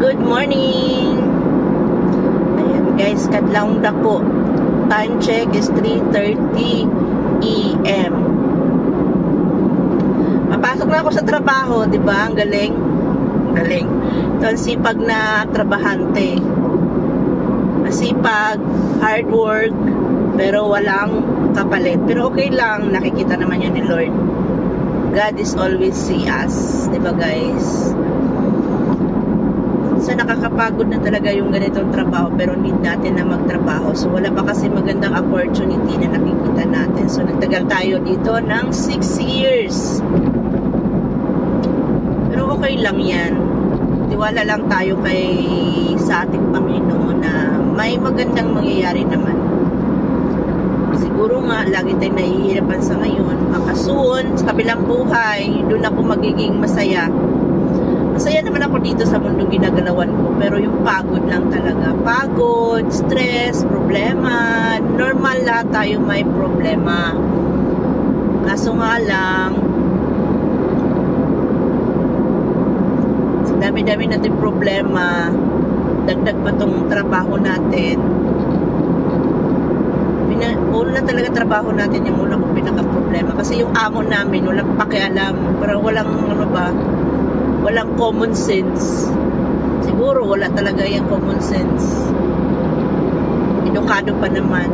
Good morning! Ayan guys, kadlawng dako. Time check is 3:30 AM. Papasok na ako sa trabaho, di ba? Ang galing. Galing. Ito ang sipag na trabahante. Masipag, hard work, pero walang kapalit. Pero okay lang, nakikita naman yun ni Lord. God is always see us. Di ba guys? So nakakapagod na talaga yung ganitong trabaho, pero need natin na magtrabaho. So wala pa kasi magandang opportunity na nakikita natin. So nagtagal tayo dito ng 6 years. Pero okay lang yan. Tiwala lang tayo sa ating Panginoon na may magandang mangyayari naman. Siguro nga, lagi tayong nahihirapan sa ngayon. Makasoon, sa kabilang buhay, doon ako magiging masaya. Masaya naman ako dito sa mundong ginagalawan ko, pero yung pagod lang talaga. Pagod, stress, problema. Normal, lahat tayo may problema. Kaso nga lang, sa dami-dami natin problema, dagdag pa tong trabaho natin. Una talaga trabaho natin yung una kong pinaka-problema. Kasi yung amo namin, walang pakialam. Pero walang, walang common sense. Siguro wala talaga yung common sense. Edukado pa naman.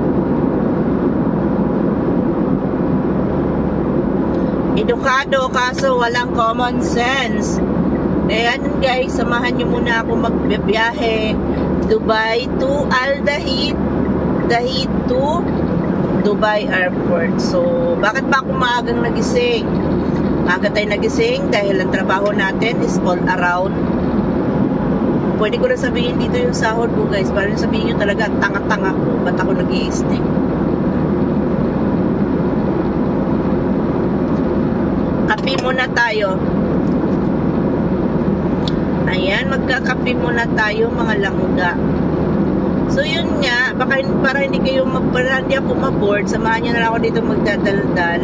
Edukado kaso walang common sense. Kaya guys, samahan nyo muna ako magbibiyahe Dubai to Al Dahid, Dahid to Dubai Airport. So, bakit ba ako maagang nagising? Maaga tayo nagising dahil ang trabaho natin is all around. Pwede ko na sabihin dito yung sahod ko guys, para sabihin nyo talaga tanga-tanga ko, ba't ako nag-i-stay. Kape muna tayo. Ayan, magkakape muna tayo mga langga. So yun nga, baka para hindi ako ma-board, samahan nyo na lang ako dito magdadaldal.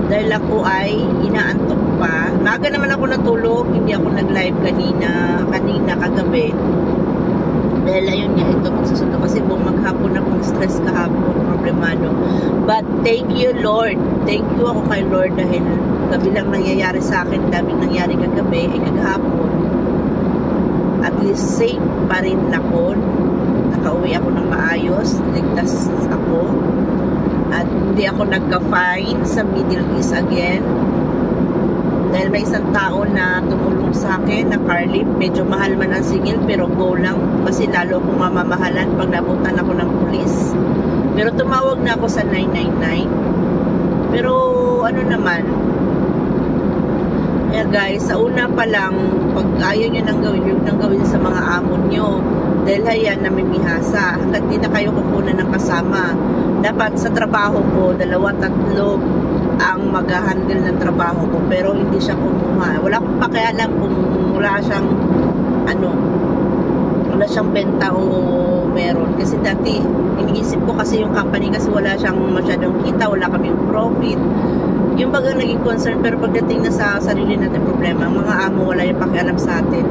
Dahil ako ay inaantok pa. Maaga naman ako natulog, hindi ako nag-live kanina kagabi. Dahil ayun nga, ito magsusundo kasi buong maghapon akong stress kahapon, problemado. But thank you Lord. Thank you ako kay Lord dahil gabi lang nangyayari sa akin, daming nangyari kagabi, kagahapon. At least safe pa rin ako. Nakauwi ako ng maayos, ligtas ako. At hindi ako nagka-fine sa Middle East again. Dahil may isang tao na tumulong sa akin na car lift. Medyo mahal man ang singil pero go lang. Kasi lalo akong mamamahalan pag nabutan ako ng pulis. Pero tumawag na ako sa 999. Pero ano naman. Kaya guys, sa una pa lang, pag ayaw nyo nang gawin, yung nang gawin sa mga amo nyo. Dahil hayan na may mihasa. Hanggat di na kayo kukunan ng kasama. Dapat sa trabaho ko, 2-3 ang mag-handle ng trabaho ko, pero hindi siya kumuha. Wala akong pakialam kung wala siyang benta o meron. Kasi dati, iniisip ko kasi yung company kasi wala siyang masyadong kita, wala kaming profit. Yung bagang naging concern, pero pagdating na sa sarili natin problema, ang mga amo wala yung pakialam sa atin.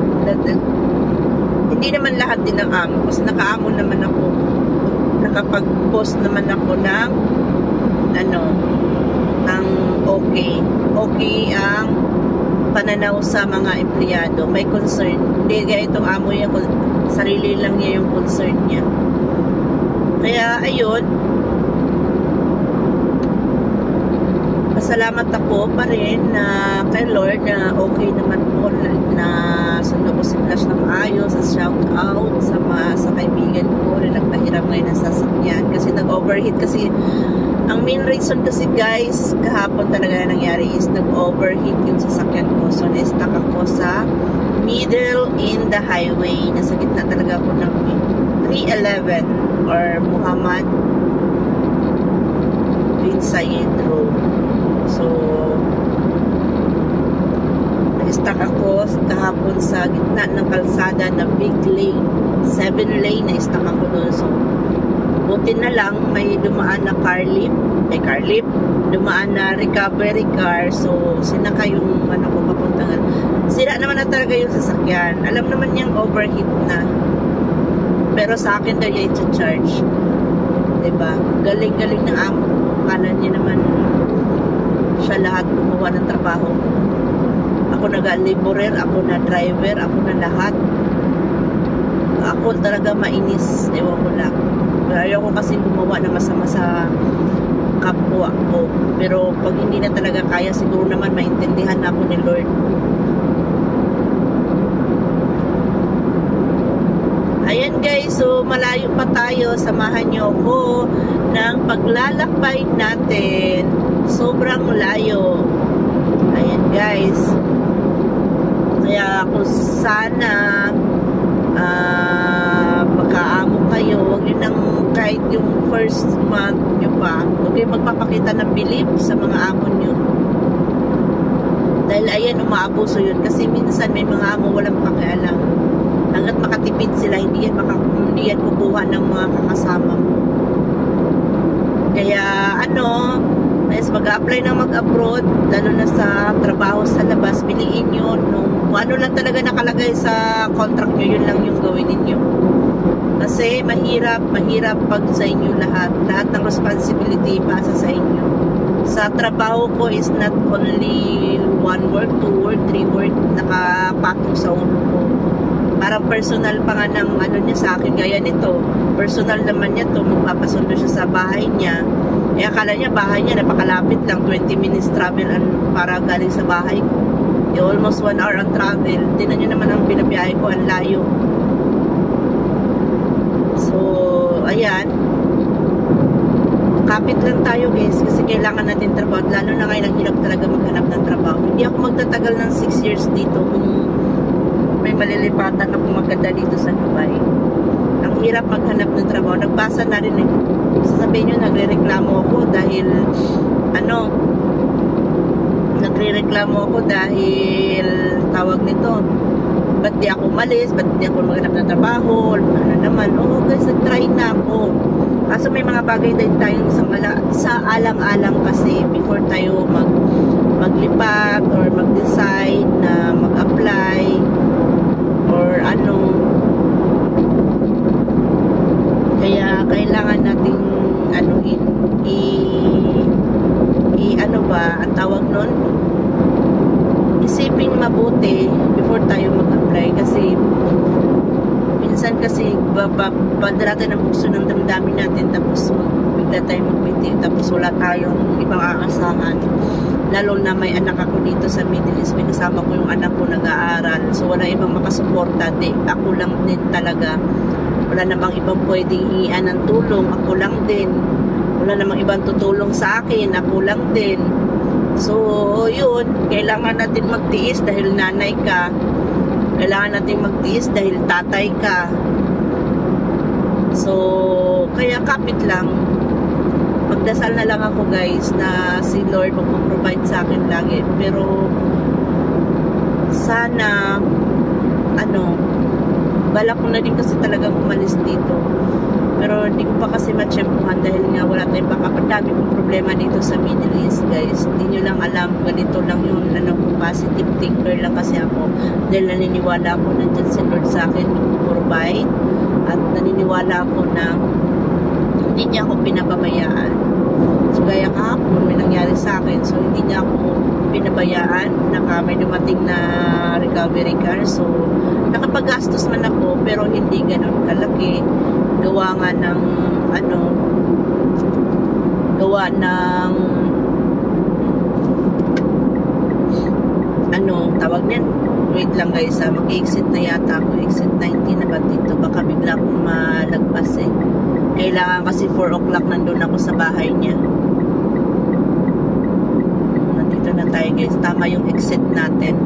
Hindi naman lahat din ng amo, kasi naka-amo naman ako. Nakapag-post naman ako ng okay ang pananaw sa mga empleyado. May concern. Hindi gaya itong amo niya, sarili lang niya yung concern niya. Kaya ayun, pasalamat ako pa rin na kay Lord na okay naman po na sundo ko si Flash ng maayos. Shout out sa kaibigan ko na nagpahiram ngayon ng sasakyan kasi nag-overheat. Kasi ang main reason kasi guys, kahapon talaga nangyari is nag-overheat yung sasakyan ko. So na-stuck ako sa middle in the highway. Nasa gitna talaga ako ng 311 or Muhammad bin Sayed Road. So na-stuck ako kahapon sa gitna ng kalsada na big lane, 7 lane na stuck ako doon. So Buti na lang may dumaan na car lift, dumaan na recovery car, so sinaka yung ano ko papunta. Sira naman na talaga yung sasakyan. Alam naman niyang overheat na. Pero sa akin daw yung i-charge. Diba? Galing-galing ng amo ko. Kala niya naman siya lahat gumawa ng trabaho. Ako nag-laborer, ako na driver, ako na lahat. Ako talaga mainis. Ewan ko lang. Ayaw ko kasi gumawa na masama sa kapwa ko. Pero pag hindi na talaga kaya, siguro naman maintindihan na ako ni Lord. Ayan guys, so malayo pa tayo. Samahan niyo ako ng paglalakbay natin. Sobrang layo. Ayan guys. Kaya ako sana magkaamo kayo. Huwag nyo nang kahit yung first month nyo pa. Huwag kayo magpapakita ng bilib sa mga amo nyo. Dahil ayan, umaabuso yun. Kasi minsan may mga amo walang pakialam. Hanggat makatipid sila, hindi yan kukuha ng mga kakasama mo. Kaya guys, mag-apply na mag-abroad, lalo na sa trabaho sa labas, piliin nyo kung ano lang talaga nakalagay sa contract nyo, yun lang yung gawin ninyo. Kasi mahirap pag sa inyo lahat ng responsibility pasa sa inyo. Sa trabaho ko is not only 1 word, 2 word, 3 word nakapatong sa ulo ko. Parang personal pa nga ng niya sa akin, gaya nito. Personal naman niya to, magpapasundo siya sa bahay niya. Akala niya bahay niya napakalapit lang, 20 minutes travel para galing sa bahay ko. Almost 1 hour ang travel. Tingnan niyo naman ang binabiyahe ko, ang layo. So, ayan. Kapit lang tayo guys, kasi kailangan natin trabaho. Lalo na ngayon, ang hirap talaga maghanap ng trabaho. Hindi ako magtatagal ng 6 years dito kung may malilipatan ako maganda dito sa Dubai. Ang hirap maghanap ng trabaho. Nagbasa na rin, sasabihin nyo, nagre-reklamo ako dahil tawag nito, ba't di ako umalis, ba't di ako maghanap ng trabaho, naman, guys, nag-try na ako. Kaso may mga bagay din tayong sa alang-alang kasi before tayo maglipat or mag-decide na mag-apply or kaya kailangan nating ang tawag nun, isipin mabuti before tayo mag-apply kasi minsan kasi padaratan ng bukso ng damdamin natin tapos bigla tayo mag-meeting tapos wala tayong ibang aasahan. Lalo na may anak ako dito sa Middle East, may kasama ko yung anak ko nag-aaral, so wala ibang makasuporta, ako lang din talaga. Wala namang ibang pwedeng hihian ng tulong, ako lang din. Wala namang ibang tutulong sa akin, ako lang din. So yun, kailangan natin magtiis dahil nanay ka, kailangan natin magtiis dahil tatay ka. So kaya kapit lang, magdasal na lang ako guys na si Lord magpo-provide sa akin lagi. Pero sana balak ko na din kasi talagang umalis dito. Pero hindi ko pa kasi matsyempuhan dahil nga wala tayong dami kong problema dito sa Middle East guys. Hindi nyo lang alam, ganito lang yung positive thinker lang kasi ako. Dahil naniniwala ako na dyan si Lord sa akin mag-provide at naniniwala ako na hindi niya ako pinababayaan. So gaya kahapon may nangyari sa akin, so hindi niya ako pinabayaan. May dumating na recovery car, so nakapaggastos man ako pero hindi ganun kalaki. Gawa nga ng tawag niyan, wait lang guys, mag-exit na yata ako, exit 19 na ba dito, baka bigla akong malagpas kailangan kasi 4 o'clock nandun ako sa bahay niya. Nandito na tayo guys, tama yung exit natin.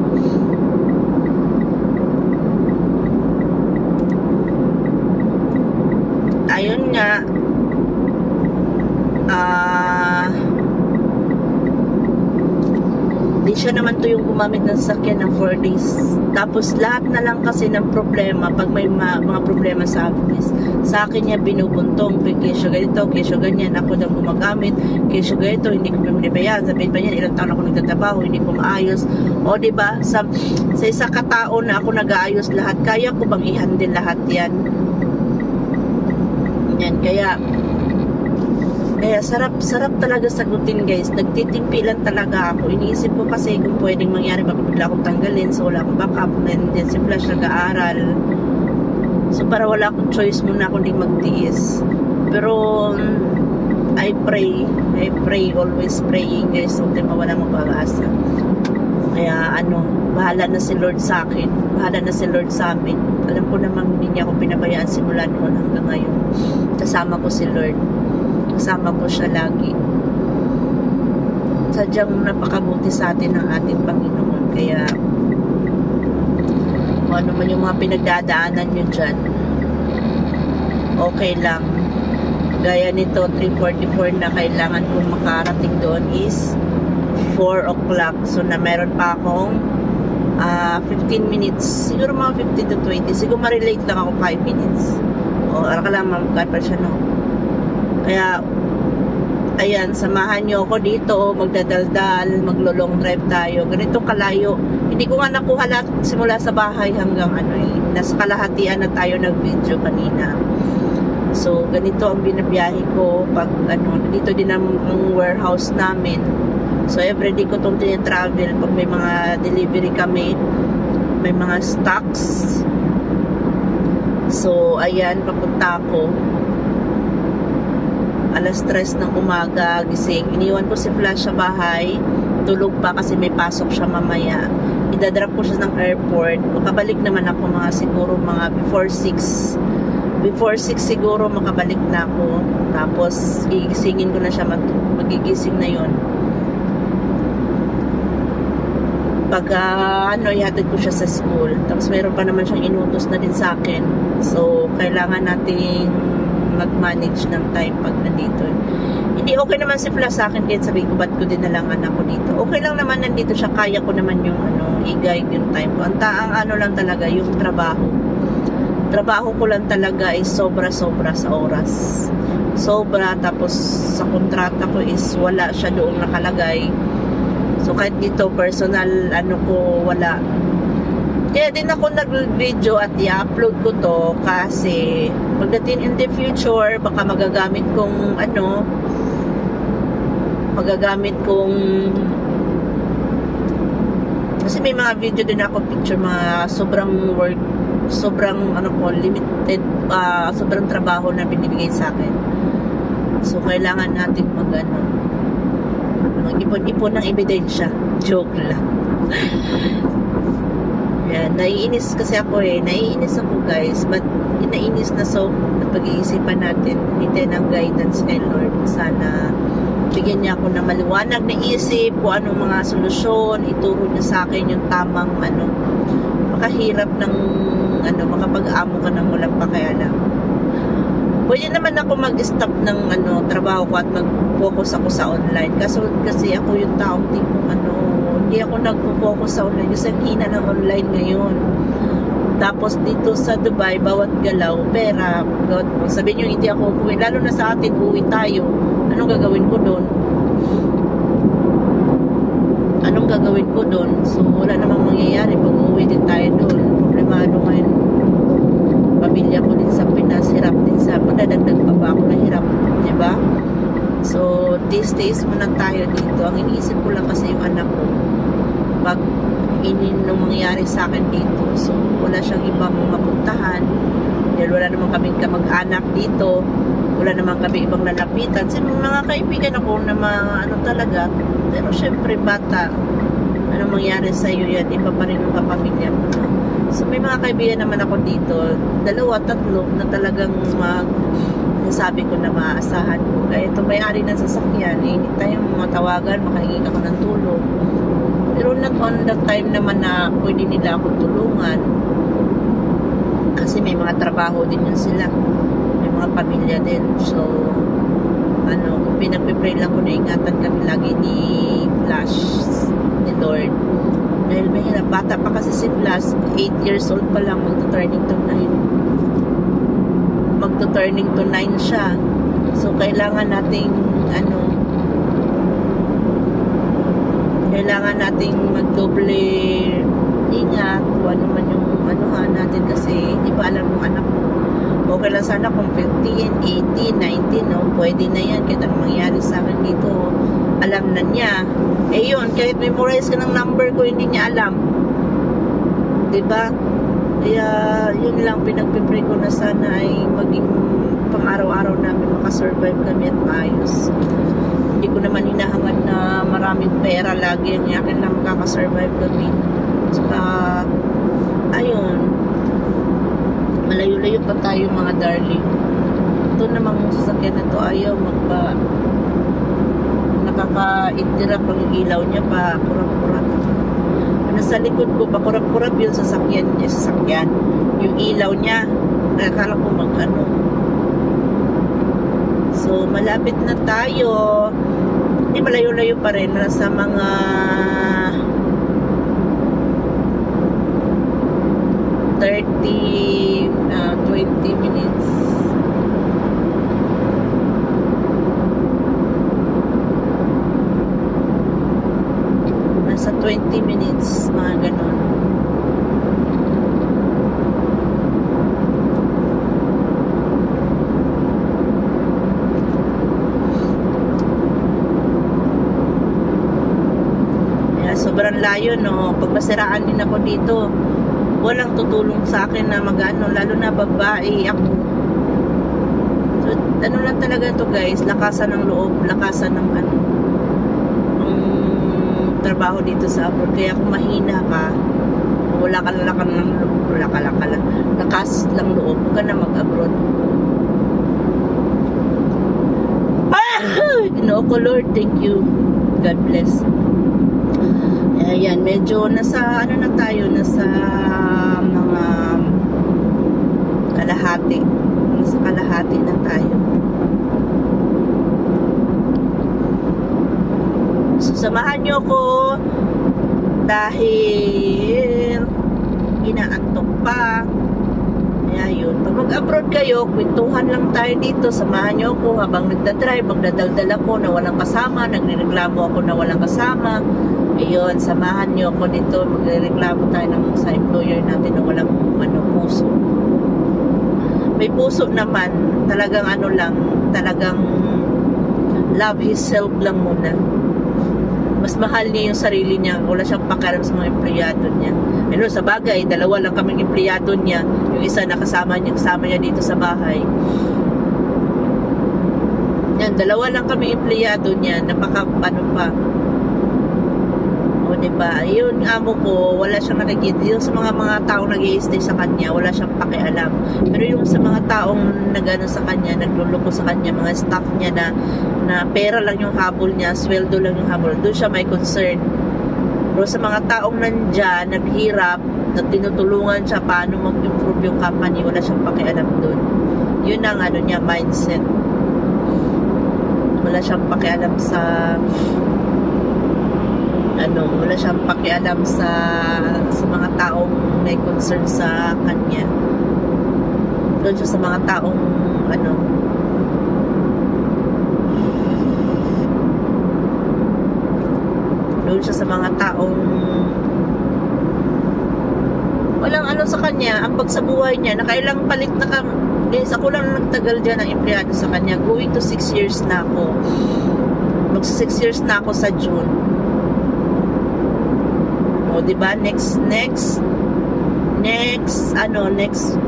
Ayun nga, Di siya naman to yung gumamit ng sasakyan ng 4 days. Tapos lahat na lang kasi ng problema, pag may mga problema sa office, sa akin niya binubuntong, kesyo ganito, kesyo ganyan, ako daw gumagamit, kesyo ganito, hindi ko pinabayaan, sabihin pa niyan, ilang taon ako nagtatrabaho, hindi ko maayos. O diba, sa isa katao na ako nag-aayos lahat, kaya ko bang i-handle lahat yan? Yan, kaya sarap talaga sagutin guys. Nagtitimpilan talaga ako. Iniisip ko kasi kung pwedeng mangyari, baka bigla akong tanggalin, so wala akong backup. And then si Flash nag-aaral, so para wala akong choice muna akong di magtiis. Pero I pray, always praying guys, so di mawala mag-asa. Kaya bahala na si Lord sa akin, bahala na si Lord sa amin. Alam ko namang hindi niya ako pinabayaan simula noon hanggang ngayon. Kasama ko si Lord, kasama ko siya lagi. Sadyang napakabuti sa atin ng ating Panginoon. Kaya kung ano man yung mga pinagdadaanan nyo dyan, okay lang. Gaya nito, 3:44 na kailangan kong makarating doon is 4 o'clock. So na meron pa akong 15 minutes, siguro mga 15 to 20, siguro ma-relate lang ako 5 minutes. O alam ka lang pa siya, no? Kaya ayan, samahan nyo ako dito, magdadaldal, maglo-long drive tayo. Ganito kalayo. Hindi ko nga nakuha lahat simula sa bahay hanggang nasa kalahatian na tayo nag-video kanina. So, ganito ang binabiyahe ko pag dito din ang warehouse namin. So, everyday ko itong tinatravel pag may mga delivery kami, may mga stocks. So, ayan, papunta ako. Alas 3 ng umaga, gising. Iniwan ko si Flash sa bahay. Tulog pa kasi may pasok siya mamaya. Idadrop ko siya ng airport. Makabalik naman ako siguro before 6. Before 6 siguro makabalik na ako. Tapos, gigisingin ko na siya. Magigising na yon. Pagka ihatid ko siya sa school. Tapos meron pa naman siyang inutos na din sa akin. So, kailangan nating mag-manage ng time pag nandito. Hindi okay naman si Flash sa akin, kaya sabihin ko, ba't ko din nalang anak ko dito. Okay lang naman nandito siya, kaya ko naman yung i-guide yung time ko. Ang lang talaga, yung trabaho. Trabaho ko lang talaga is sobra-sobra sa oras. Sobra, tapos sa kontrata ko is wala siya doong nakalagay. So kahit dito personal ko wala. Kaya din ako nag-video at i-upload ko to kasi pagdating in the future baka magagamit kong kasi may mga video din ako picture mga sobrang work, sobrang limited, sobrang trabaho na binibigay sa akin. So kailangan natin mag-ipon ng ebidensya. Joke lang. Yan, naiinis kasi ako naiinis ako guys, but naiinis na, so pag-iisipan natin, hintayin ang guidance kay Lord. Sana bigyan niya ako ng maliwanag na isip kung anong mga solusyon, ituro niya sa akin yung tamang makahirap ng makapag-amo ka ng walang pakialam. Pwede naman ako mag-stop ng trabaho ko at mag-focus ako sa online. Kasi ako yung taong tipong hindi ako nag-focus sa online kasi ang hina ng online ngayon. Tapos dito sa Dubai, bawat galaw, pera. Sabihin nyo, hindi ako uuwi. Lalo na sa atin, uwi tayo. Anong gagawin ko doon? So, wala namang mangyayari pag uuwi din tayo doon. Problemado ngayon. Pamilya ko din sa Pinas, hirap din sa padadagdag pa ba ako na hirap, diba? So, these days muna tayo dito. Ang iniisip ko lang kasi yung anak ko, pag nung mangyari sa akin dito, so wala siyang ibang mapuntahan dahil wala naman kaming kamag-anak dito, wala naman kami ibang lalapitan. Kasi mga kaibigan ako na mga talaga, pero syempre bata, anong mangyari sa iyo yan, iba pa rin ang kapamilya mo. So may mga kaibigan naman ako dito, 2, 3 na talagang sabi ko na maaasahan ko. Kaya ito may-ari ng sasakyan, anytime matawagan, makahingi ako ng tulong. Pero not on the time naman na pwede nila akong tulungan. Kasi may mga trabaho din yun sila. May mga pamilya din. So, pinagpipray lang ko na ingatan kami lagi ni Flash. ni Lord. Dahil mahirap, bata pa kasi si Flash, 8 years old pa lang, magto-turning to 9. Magto-turning to 9 siya. So, kailangan nating, kailangan nating magdoble ingat kung ano man yung anuhan natin kasi hindi pa alam ng anak ko. Okay lang sana kung 15, 18, 19, no? Pwede na yan. Kahit anong mangyari sa akin dito, alam na niya. Eh yun, kahit memorize ka ng number ko, hindi niya alam. Diba? Kaya, yun lang, pinagpipray ko na sana ay maging pang-araw-araw namin makasurvive kami at maayos. Hindi ko naman hinahangad na maraming pera lagi ang yakin na makakasurvive kami. Tsaka, ayun, malayo-layo pa tayo mga darling. Ito namang sasakyan na to ayaw nakaka-interrupt ang ilaw niya pa kurap-kurap. Nasa likod ko pa kurap-kurap yung sasakyan. Yung ilaw niya nakakala ko so malapit na tayo. Hindi malayo-layo pa rin, nasa mga 20 minutes. Nasa 20 minutes, mga ganon. Kaya sobrang layo, no? Pag masiraan din ako dito, walang tutulong sa akin na mag-ano, lalo na babae ako. So, ano lang talaga to guys, lakasan ng loob, lakasan ng trabaho dito sa abroad. Kaya kung mahina ka, wala ka lang ng loob, lakas lang loob, huwag ka na mag-abroad. Ginoo ko Lord, thank you, God bless. Ayan, medyo nasa na tayo, nasa mga kalahati. Nasa kalahati na tayo. So, samahan nyo ko dahil inaantok pa. Kaya yun. Pag mag-abroad kayo, kwentuhan lang tayo dito. Samahan nyo ko habang nagdadrive, magdadaldal ako na walang kasama, nagreklamo ako na walang kasama. Ayun, samahan nyo ako dito. Magreklamo tayo sa employer natin na walang puso. May puso naman. Talagang talagang love himself lang muna. Mas mahal niya yung sarili niya. Wala siyang pakialam sa mga empleyado niya. Ano, sa bagay, dalawa lang kaming empleyado niya. Yung isa kasama niya dito sa bahay. Yan, dalawa lang kami empleyado niya. Pa. O, diba? Yun, amo ko, wala siyang nakikita. Yung sa mga taong nag-i-stay sa kanya, wala siyang pakialam. Pero yung sa mga taong nagano sa kanya, nagluloko sa kanya, mga staff niya na pera lang yung habol niya, sweldo lang yung habol, doon siya may concern. Pero sa mga taong nandyan, naghirap, na tinutulungan siya paano mag-improve yung company, wala siyang pakialam doon. Yun ang niya, mindset. Wala siyang pakialam sa wala siyang pakialam sa mga taong may concern sa kanya. Doon siya sa mga taong doon siya sa mga taong walang sa kanya, ang sa buhay niya, nakailang palit na guys, ako lang nagtagal dyan ng empleyado sa kanya, going to 6 years na ako. Magsa 6 years na ako sa June. O, diba? Next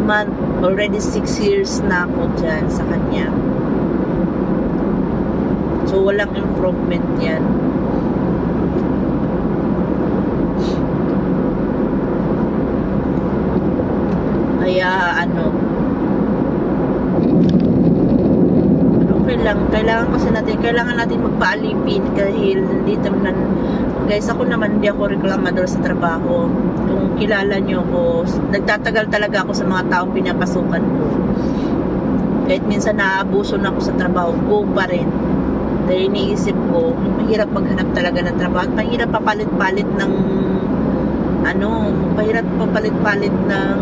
month, already 6 years na ako dyan sa kanya. So, walang improvement yan. Kaya, okay lang. Kailangan natin magpaalipin dahil dito guys, ako naman hindi ako reklamador sa trabaho. Kung kilala nyo ako, nagtatagal talaga ako sa mga taong pinapasukan ko. Kahit minsan naabuso na ako sa trabaho, go pa rin. Dahil iniisip ko, mahirap maghanap talaga ng trabaho at mahirap papalit-palit ng mahirap papalit-palit ng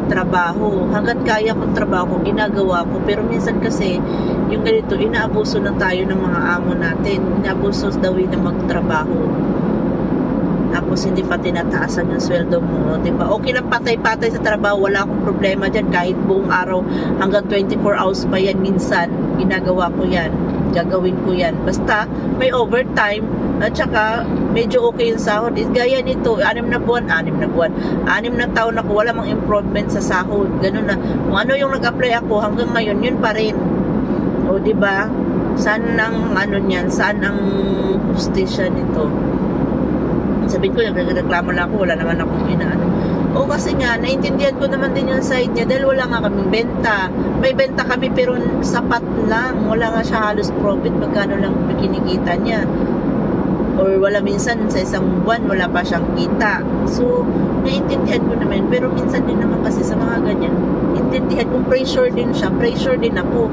trabaho. Hanggat kaya kong trabaho, ginagawa ko. Pero minsan kasi, yung ganito, inaabuso na tayo ng mga amo natin. Inaabuso daw na magtrabaho. Tapos hindi pa tinataasan yung sweldo mo, diba? Okay lang patay-patay sa trabaho, wala akong problema dyan. Kahit buong araw, hanggang 24 hours pa yan minsan, ginagawa ko yan. Gagawin ko yan. Basta, may overtime, at saka, medyo okay yung sahod. Gaya nito, 6 na taon ako, wala mang improvement sa sahod. Ganun na. Kung ano yung nag-apply ako, hanggang ngayon, yun pa rin. O, diba? Saan ang, saan ang justisya nito? Sabihin ko, nagreklamo lang ako, wala naman akong inaano. O kasi nga, naintindihan ko naman din yung side niya dahil wala nga kaming benta. May benta kami pero sapat lang. Wala nga siya halos profit, magkano lang kinikita niya. Or wala minsan sa isang buwan, wala pa siyang kita. So, naintindihan ko naman. Pero minsan din naman kasi sa mga ganyan, intindihan kung pressure din siya, pressure din ako.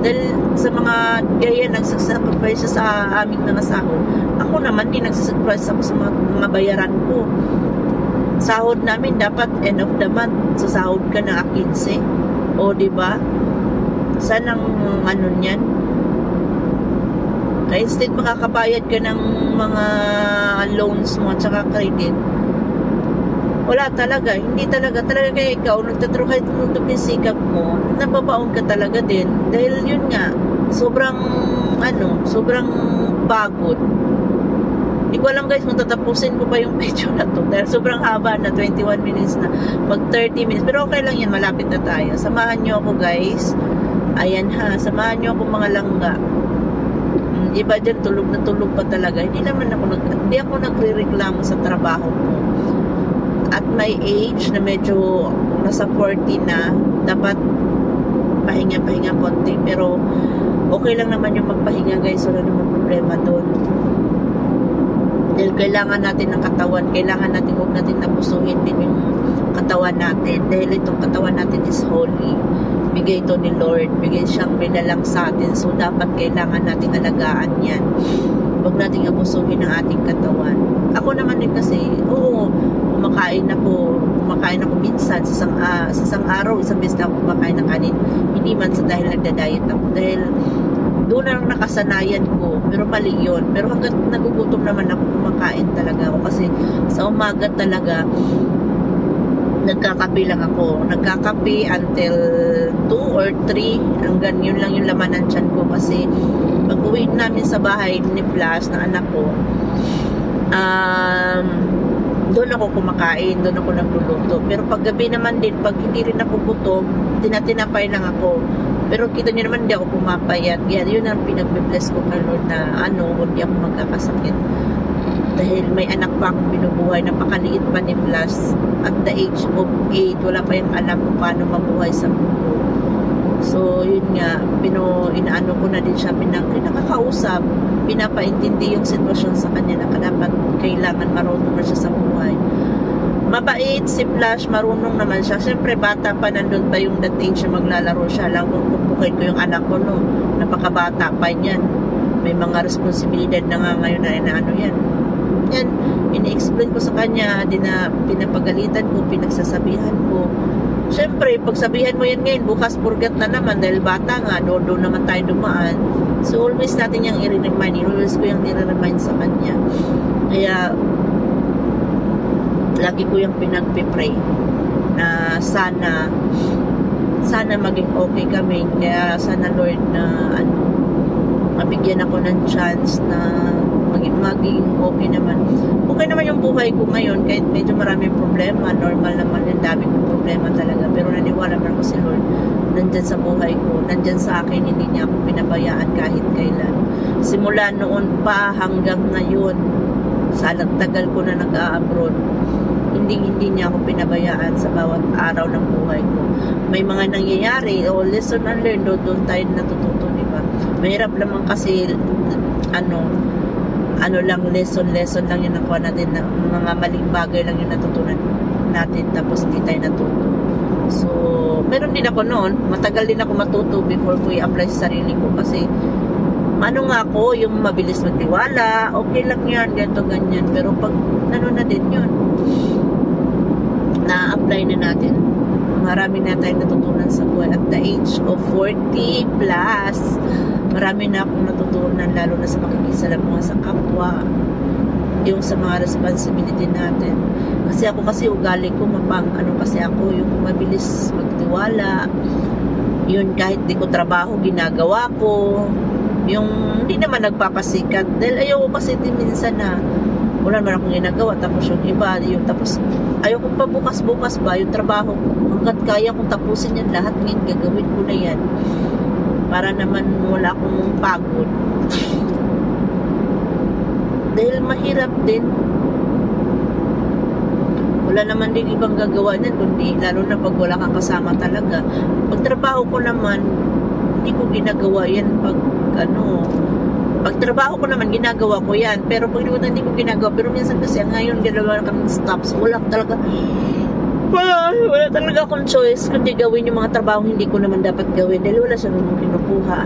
Dahil sa mga gaya nagsasacrifice sa aming mga sahod, ako naman din nagsasacrifice ako sa mga bayaran ko. Sahod namin dapat end of the month, sasahod ka na 15. O, diba? Saan ang niyan? Kaya instead makakabayad ka ng mga loans mo at saka credit, wala talaga, hindi talaga kaya ikaw nagtatro kahit yung sikap mo, nababaon ka talaga din dahil yun nga, sobrang pagod. Hindi ko alam guys kung tatapusin ko pa yung video na to dahil sobrang haba na, 21 minutes na, mag 30 minutes, pero okay lang yan, malapit na tayo. Samahan nyo ako guys, ayan ha, samahan nyo ako mga langga. Iba dyan, tulog na tulog pa talaga. Hindi ako nagre-reklamo sa trabaho ko. At my age na medyo nasa 40 na, dapat pahinga konti. Pero okay lang naman yung magpahinga guys. Wala naman problema doon. Dahil kailangan natin ng katawan. Kailangan natin, huwag natin abusuhin din yung katawan natin. Dahil itong katawan natin is holy. Bigay ito ni Lord, bigay siyang binalang sa atin, so dapat kailangan nating alagaan yan. Huwag nating abusuhin ang ating katawan. Ako naman din kasi, kumakain ako minsan sa isang araw, isang beses na ako kumakain ng kanin. Hindi man sa dahil nagda-diet ako, dahil doon ang nakasanayan ko, pero mali yun. Pero hanggat nagugutom naman ako, kumakain talaga ako kasi sa umaga talaga nagkakape lang ako. Nagkakape until 2 or 3. Hanggang yun lang yung laman ng tiyan ko. Kasi pag uwi namin sa bahay ni Flash, na anak ko, doon ako kumakain, doon ako nagluluto. Pero pag gabi naman din, pag hindi rin ako gutom, tinatinapay lang ako. Pero kita niyo naman, hindi ako pumapayat. Yan, yun ang pinagbe-bless ko kay Lord na hindi ako magkakasakit. Dahil may anak pa akong binubuhay, napakaliit pa ni Plus. At the age of 8, wala pa yung alam kung paano mabuhay sa mundo. So, yun nga, inaano ko na din siya, nakakausap, pinapaintindi yung sitwasyon sa kanya na dapat kailangan marunong na siya sa buhay. Mabait si Flash, marunong naman siya. Siyempre, bata pa, nandun pa yung that age na maglalaro siya. Lang kung pupukin ko yung anak ko, no, napakabata pa niyan. May mga responsibilidad na nga ngayon na inaano yan. Yan, ini-explain ko sa kanya, pinapagalitan ko, pinagsasabihan ko. Siyempre, pagsabihan mo yan ngayon, bukas purgat na naman dahil bata nga, doon naman tayo dumaan. So, always natin yung i-remind. Always ko yung nire-remind sa kanya. Kaya, lagi ko yung pinagpipray na sana maging okay kami. Kaya sana Lord na mabigyan ako ng chance na maging okay naman. Okay naman yung buhay ko ngayon kahit medyo maraming problema. Normal naman, yung dami kong problema talaga. Pero naniwala naman ko si Lord nandyan sa buhay ko, nandyan sa akin, hindi niya ako pinabayaan kahit kailan. Simula noon pa hanggang ngayon, sa tagal ko na nag-a-abroad, hindi niya ako pinabayaan sa bawat araw ng buhay ko. May mga nangyayari, lesson and learn, doon tayo natututo, di ba? Mahirap naman kasi, lang, lesson lang yung nakuha natin, na mga maling bagay lang yung natutunan natin, tapos hindi tayo natuto. So, meron din ako noon. Matagal din ako matuto before ko i-apply sa sarili ko. Kasi, ano nga ako, yung mabilis magtiwala, okay lang yan, ganito, ganyan. Pero pag, ano na din yun, na-apply na natin. Marami na tayong natutunan sa buhay. At the age of 40 plus, marami na akong natutunan, lalo na sa makikisalamuha sa kapwa, yung sa mga responsibility natin. Kasi ako ugali ko kasi ako yung mabilis magtiwala, yun kahit di ko trabaho ginagawa ko, yung hindi naman nagpapasikat dahil ayoko kasi din minsan na wala naman akong ginagawa tapos yung iba yung tapos ayoko pa bukas ba yung trabaho ko, hanggat kaya kong tapusin yan lahat ngayon gagawin ko na yan para naman wala akong pagod. Dahil mahirap din. Wala naman din ibang gagawa niyan kundi lalo na pag wala kang kasama talaga. Pag trabaho ko naman, hindi ko ginagawa yan pag trabaho ko naman ginagawa ko yan. Pero pag hindi ko ginagawa, pero minsan kasi ngayon ginawa na kami stops. Wala talaga akong choice kundi gawin yung mga trabaho hindi ko naman dapat gawin dahil wala siya namang kinukuha.